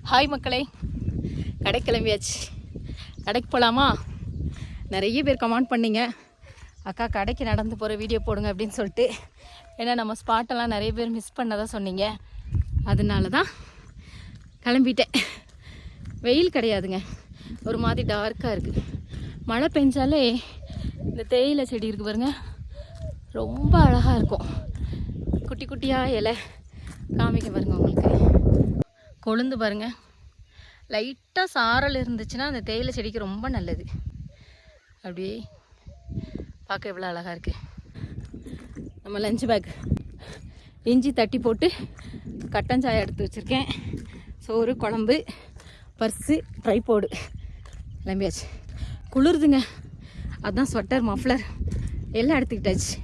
Hi மக்களே, கடை கிளம்பியாச்சு. கடைக்கு போகலாமா? நிறைய பேர் கமெண்ட் பண்ணிங்க, அக்கா கடைக்கு நடந்து போகிற வீடியோ போடுங்க அப்படின்னு சொல்லிட்டு. ஏன்னா நம்ம ஸ்பாட்டெல்லாம் நிறைய பேர் மிஸ் பண்ணதான் சொன்னீங்க. அதனால தான் கிளம்பிட்டேன். வெயில் கிடையாதுங்க, ஒரு மாதிரி டார்க்காக இருக்குது. மழை பெஞ்சாலே இந்த தேயிலை செடி இருக்குது பாருங்க, ரொம்ப அழகாக இருக்கும். குட்டி குட்டியாக இலை காமிக்க பாருங்க உங்களுக்கு. கொழுந்து பாருங்க, லைட்டாக சாரல் இருந்துச்சுன்னா அந்த தேயிலை செடிக்கு ரொம்ப நல்லது. அப்படியே பார்க்க எவ்வளோ அழகாக இருக்குது. நம்ம லஞ்ச் பேக் இஞ்சி தட்டி போட்டு கட்டன் சாயை எடுத்து வச்சுருக்கேன். சோறு, குழம்பு, பர்ஸு, ட்ரைபோர்டு. கிளம்பியாச்சு. குளிருதுங்க, அதுதான் ஸ்வெட்டர், மஃப்ளர் எல்லாம் எடுத்துக்கிட்டாச்சு.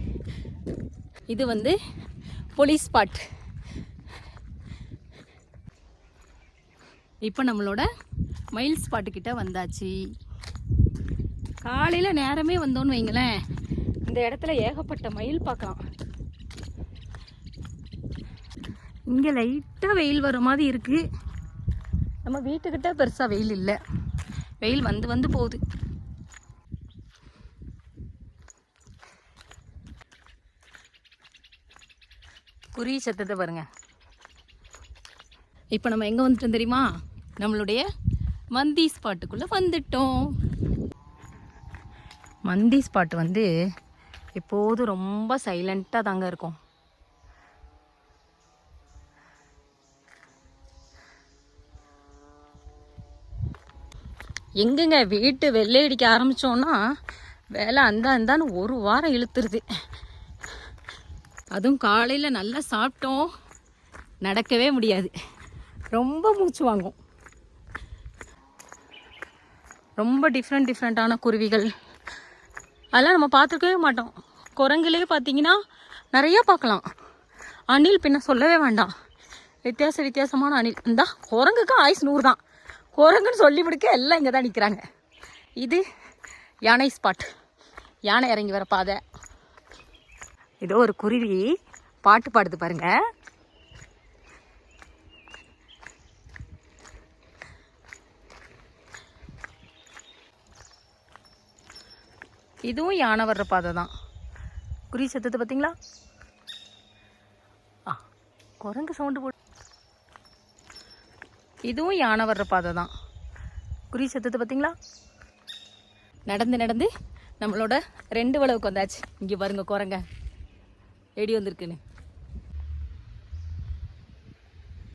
இது போலீஸ் ஸ்பாட். இப்போ நம்மளோட மயில் ஸ்பாட்டுக்கிட்ட வந்தாச்சு. காலையில் நேரமே வந்தோன்னு வைங்களேன், இந்த இடத்துல ஏகப்பட்ட மயில் பார்க்கலாம். இங்கே லைட்டாக வெயில் வர மாதிரி இருக்குது. நம்ம வீட்டுக்கிட்ட பெருசாக வெயில் இல்லை, வெயில் வந்து போகுது. குருவி சத்தத்தை பாருங்க. இப்போ நம்ம எங்கே வந்துட்டோம் தெரியுமா? நம்மளுடைய மந்தி ஸ்பாட்டுக்குள்ளே வந்துட்டோம். மந்தி ஸ்பாட் எப்போதும் ரொம்ப சைலண்ட்டாக தாங்க இருக்கும். எங்கங்க வீட்டு வெள்ளை அடிக்க ஆரம்பித்தோன்னா வேலை அந்தான்னு ஒரு வாரம் இழுத்துருது. அதுவும் காலையில் நல்லா சாப்பிட்டோம், நடக்கவே முடியாது, ரொம்ப மூச்சு வாங்கும். ரொம்ப டிஃப்ரெண்ட்டான குருவிகள் அதெல்லாம் நம்ம பார்த்துருக்கவே மாட்டோம். குரங்குலே பார்த்தீங்கன்னா நிறையா பார்க்கலாம். அணில் பின்ன சொல்லவே வேண்டாம், வித்தியாசமான அணில். இந்த குரங்குக்கு ஆயுஸ் 100 தான். குரங்குன்னு சொல்லி முடிக்க எல்லாம் இங்கே தான் நிற்கிறாங்க. இது யானை ஸ்பாட், யானை இறங்கி வர பாதை. ஏதோ ஒரு குருவி பாட்டு பாடுது பாருங்க. இதுவும் யானை வர்ற பாதை தான். குருவி சத்தத்தை பார்த்தீங்களா? குரங்கு சவுண்டு போடு. இதுவும் யானை வர்ற பாதை தான். குருவி சத்தத்தை பார்த்தீங்களா? நடந்து நம்மளோட 2 வளவுக்கு வந்தாச்சு. இங்கே பாருங்க குரங்க ஏடி வந்திருக்குன்னு.